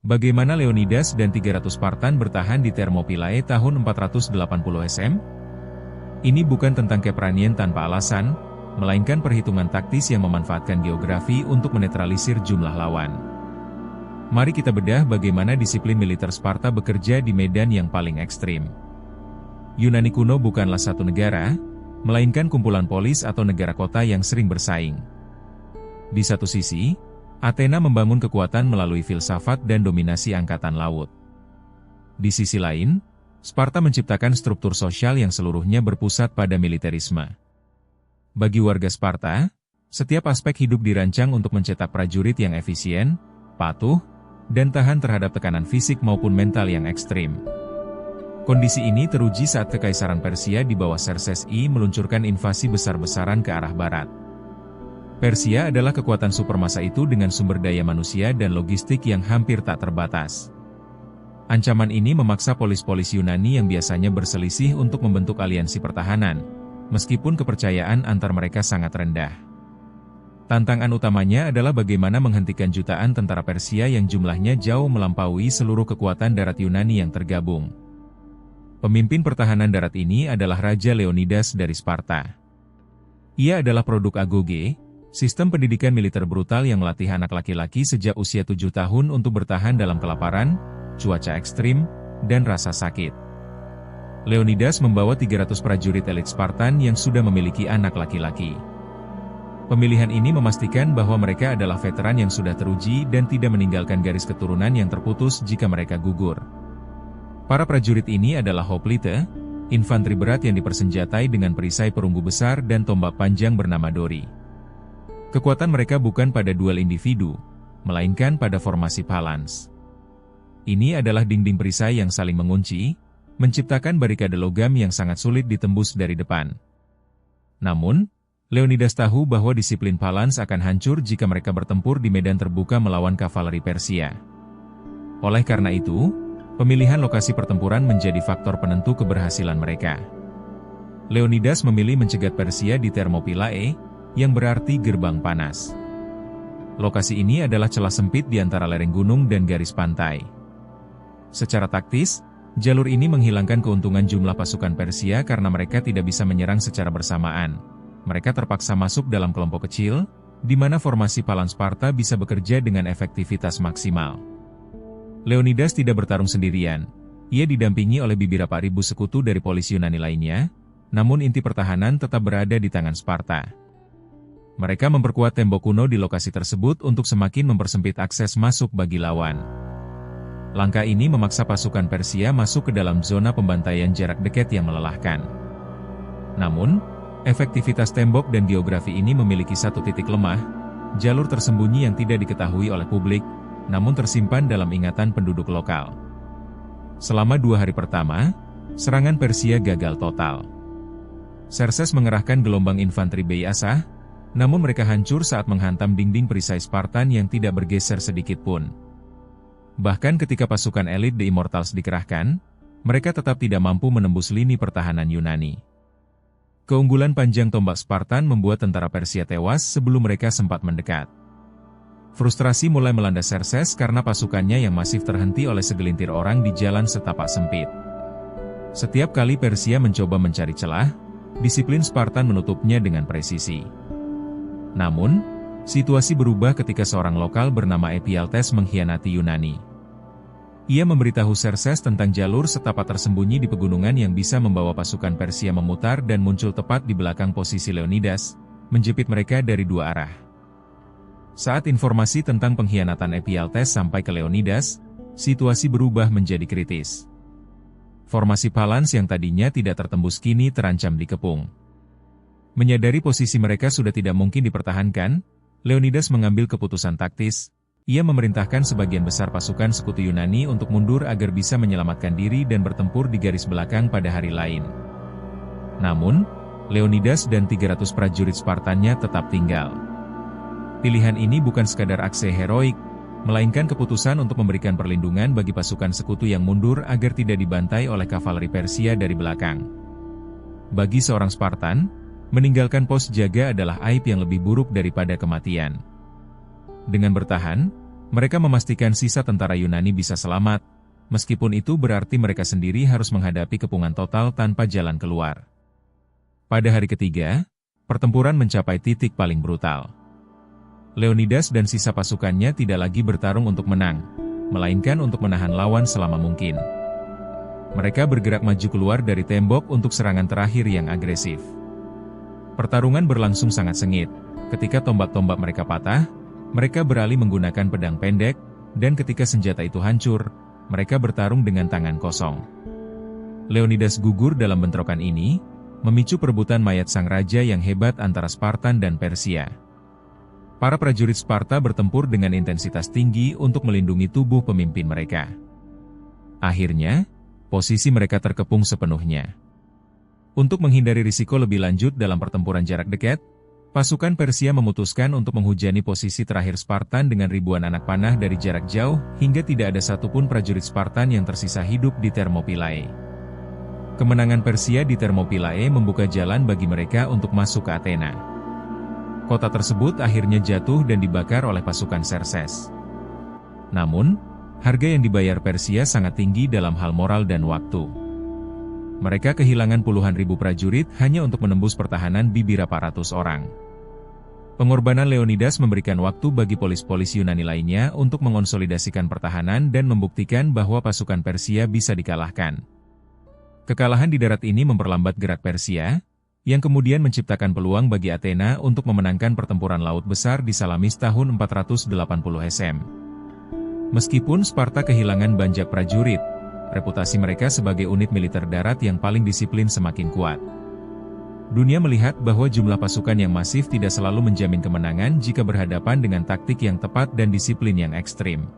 Bagaimana Leonidas dan 300 Spartan bertahan di Thermopylae tahun 480 SM? Ini bukan tentang keberanian tanpa alasan, melainkan perhitungan taktis yang memanfaatkan geografi untuk menetralisir jumlah lawan. Mari kita bedah bagaimana disiplin militer Sparta bekerja di medan yang paling ekstrim. Yunani kuno bukanlah satu negara, melainkan kumpulan polis atau negara kota yang sering bersaing. Di satu sisi, Athena membangun kekuatan melalui filsafat dan dominasi angkatan laut. Di sisi lain, Sparta menciptakan struktur sosial yang seluruhnya berpusat pada militerisme. Bagi warga Sparta, setiap aspek hidup dirancang untuk mencetak prajurit yang efisien, patuh, dan tahan terhadap tekanan fisik maupun mental yang ekstrim. Kondisi ini teruji saat Kekaisaran Persia di bawah Xerxes I meluncurkan invasi besar-besaran ke arah barat. Persia adalah kekuatan supermasa itu dengan sumber daya manusia dan logistik yang hampir tak terbatas. Ancaman ini memaksa polis-polis Yunani yang biasanya berselisih untuk membentuk aliansi pertahanan, meskipun kepercayaan antar mereka sangat rendah. Tantangan utamanya adalah bagaimana menghentikan jutaan tentara Persia yang jumlahnya jauh melampaui seluruh kekuatan darat Yunani yang tergabung. Pemimpin pertahanan darat ini adalah Raja Leonidas dari Sparta. Ia adalah produk Agoge, sistem pendidikan militer brutal yang melatih anak laki-laki sejak usia 7 tahun untuk bertahan dalam kelaparan, cuaca ekstrim, dan rasa sakit. Leonidas membawa 300 prajurit elit Spartan yang sudah memiliki anak laki-laki. Pemilihan ini memastikan bahwa mereka adalah veteran yang sudah teruji dan tidak meninggalkan garis keturunan yang terputus jika mereka gugur. Para prajurit ini adalah hoplite, infanteri berat yang dipersenjatai dengan perisai perunggu besar dan tombak panjang bernama dori. Kekuatan mereka bukan pada duel individu, melainkan pada formasi phalanx. Ini adalah dinding perisai yang saling mengunci, menciptakan barikade logam yang sangat sulit ditembus dari depan. Namun, Leonidas tahu bahwa disiplin phalanx akan hancur jika mereka bertempur di medan terbuka melawan kavaleri Persia. Oleh karena itu, pemilihan lokasi pertempuran menjadi faktor penentu keberhasilan mereka. Leonidas memilih mencegat Persia di Thermopylae, yang berarti gerbang panas. Lokasi ini adalah celah sempit di antara lereng gunung dan garis pantai. Secara taktis, jalur ini menghilangkan keuntungan jumlah pasukan Persia karena mereka tidak bisa menyerang secara bersamaan. Mereka terpaksa masuk dalam kelompok kecil, di mana formasi phalanx Sparta bisa bekerja dengan efektivitas maksimal. Leonidas tidak bertarung sendirian. Ia didampingi oleh beberapa ribu sekutu dari polis Yunani lainnya, namun inti pertahanan tetap berada di tangan Sparta. Mereka memperkuat tembok kuno di lokasi tersebut untuk semakin mempersempit akses masuk bagi lawan. Langkah ini memaksa pasukan Persia masuk ke dalam zona pembantaian jarak dekat yang melelahkan. Namun, efektivitas tembok dan geografi ini memiliki satu titik lemah, jalur tersembunyi yang tidak diketahui oleh publik, namun tersimpan dalam ingatan penduduk lokal. Selama 2 hari pertama, serangan Persia gagal total. Xerxes mengerahkan gelombang infanteri Bayasah, namun mereka hancur saat menghantam dinding perisai Spartan yang tidak bergeser sedikit pun. Bahkan ketika pasukan elit The Immortals dikerahkan, mereka tetap tidak mampu menembus lini pertahanan Yunani. Keunggulan panjang tombak Spartan membuat tentara Persia tewas sebelum mereka sempat mendekat. Frustrasi mulai melanda Xerxes karena pasukannya yang masif terhenti oleh segelintir orang di jalan setapak sempit. Setiap kali Persia mencoba mencari celah, disiplin Spartan menutupnya dengan presisi. Namun, situasi berubah ketika seorang lokal bernama Ephialtes mengkhianati Yunani. Ia memberitahu Xerxes tentang jalur setapak tersembunyi di pegunungan yang bisa membawa pasukan Persia memutar dan muncul tepat di belakang posisi Leonidas, menjepit mereka dari 2 arah. Saat informasi tentang pengkhianatan Ephialtes sampai ke Leonidas, situasi berubah menjadi kritis. Formasi phalanx yang tadinya tidak tertembus kini terancam dikepung. Menyadari posisi mereka sudah tidak mungkin dipertahankan, Leonidas mengambil keputusan taktis. Ia memerintahkan sebagian besar pasukan sekutu Yunani untuk mundur agar bisa menyelamatkan diri dan bertempur di garis belakang pada hari lain. Namun, Leonidas dan 300 prajurit Spartannya tetap tinggal. Pilihan ini bukan sekadar aksi heroik, melainkan keputusan untuk memberikan perlindungan bagi pasukan sekutu yang mundur agar tidak dibantai oleh kavaleri Persia dari belakang. Bagi seorang Spartan, meninggalkan pos jaga adalah aib yang lebih buruk daripada kematian. Dengan bertahan, Mereka memastikan sisa tentara Yunani bisa selamat, meskipun itu berarti mereka sendiri harus menghadapi kepungan total tanpa jalan keluar. Pada hari ketiga, pertempuran mencapai titik paling brutal. Leonidas dan sisa pasukannya tidak lagi bertarung untuk menang, melainkan untuk menahan lawan selama mungkin. Mereka bergerak maju keluar dari tembok untuk serangan terakhir yang agresif. Pertarungan berlangsung sangat sengit. Ketika tombak-tombak mereka patah, mereka beralih menggunakan pedang pendek, dan ketika senjata itu hancur, mereka bertarung dengan tangan kosong. Leonidas gugur dalam bentrokan ini, memicu perebutan mayat sang raja yang hebat antara Spartan dan Persia. Para prajurit Sparta bertempur dengan intensitas tinggi untuk melindungi tubuh pemimpin mereka. Akhirnya, posisi mereka terkepung sepenuhnya. Untuk menghindari risiko lebih lanjut dalam pertempuran jarak dekat, pasukan Persia memutuskan untuk menghujani posisi terakhir Spartan dengan ribuan anak panah dari jarak jauh, hingga tidak ada satupun prajurit Spartan yang tersisa hidup di Thermopylae. Kemenangan Persia di Thermopylae membuka jalan bagi mereka untuk masuk ke Athena. Kota tersebut akhirnya jatuh dan dibakar oleh pasukan Xerxes. Namun, harga yang dibayar Persia sangat tinggi dalam hal moral dan waktu. Mereka kehilangan puluhan ribu prajurit hanya untuk menembus pertahanan beberapa ratus orang. Pengorbanan Leonidas memberikan waktu bagi polis-polis Yunani lainnya untuk mengonsolidasikan pertahanan dan membuktikan bahwa pasukan Persia bisa dikalahkan. Kekalahan di darat ini memperlambat gerak Persia, yang kemudian menciptakan peluang bagi Athena untuk memenangkan pertempuran laut besar di Salamis tahun 480 SM. Meskipun Sparta kehilangan banyak prajurit, reputasi mereka sebagai unit militer darat yang paling disiplin semakin kuat. Dunia melihat bahwa jumlah pasukan yang masif tidak selalu menjamin kemenangan jika berhadapan dengan taktik yang tepat dan disiplin yang ekstrim.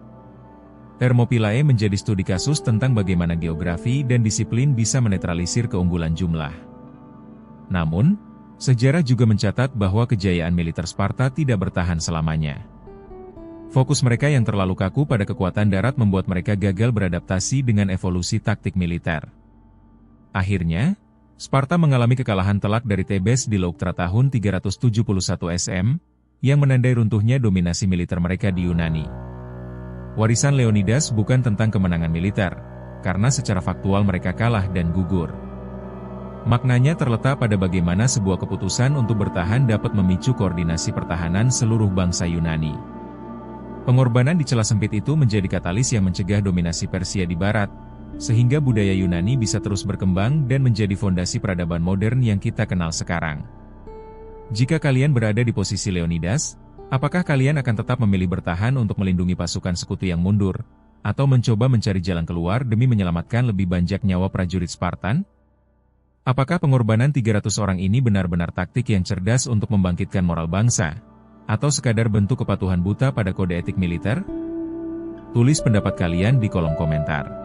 Thermopylae menjadi studi kasus tentang bagaimana geografi dan disiplin bisa menetralisir keunggulan jumlah. Namun, sejarah juga mencatat bahwa kejayaan militer Sparta tidak bertahan selamanya. Fokus mereka yang terlalu kaku pada kekuatan darat membuat mereka gagal beradaptasi dengan evolusi taktik militer. Akhirnya, Sparta mengalami kekalahan telak dari Thebes di Leuctra tahun 371 SM, yang menandai runtuhnya dominasi militer mereka di Yunani. Warisan Leonidas bukan tentang kemenangan militer, karena secara faktual mereka kalah dan gugur. Maknanya terletak pada bagaimana sebuah keputusan untuk bertahan dapat memicu koordinasi pertahanan seluruh bangsa Yunani. Pengorbanan di celah sempit itu menjadi katalis yang mencegah dominasi Persia di barat, sehingga budaya Yunani bisa terus berkembang dan menjadi fondasi peradaban modern yang kita kenal sekarang. Jika kalian berada di posisi Leonidas, apakah kalian akan tetap memilih bertahan untuk melindungi pasukan sekutu yang mundur, atau mencoba mencari jalan keluar demi menyelamatkan lebih banyak nyawa prajurit Spartan? Apakah pengorbanan 300 orang ini benar-benar taktik yang cerdas untuk membangkitkan moral bangsa? Atau sekadar bentuk kepatuhan buta pada kode etik militer? Tulis pendapat kalian di kolom komentar.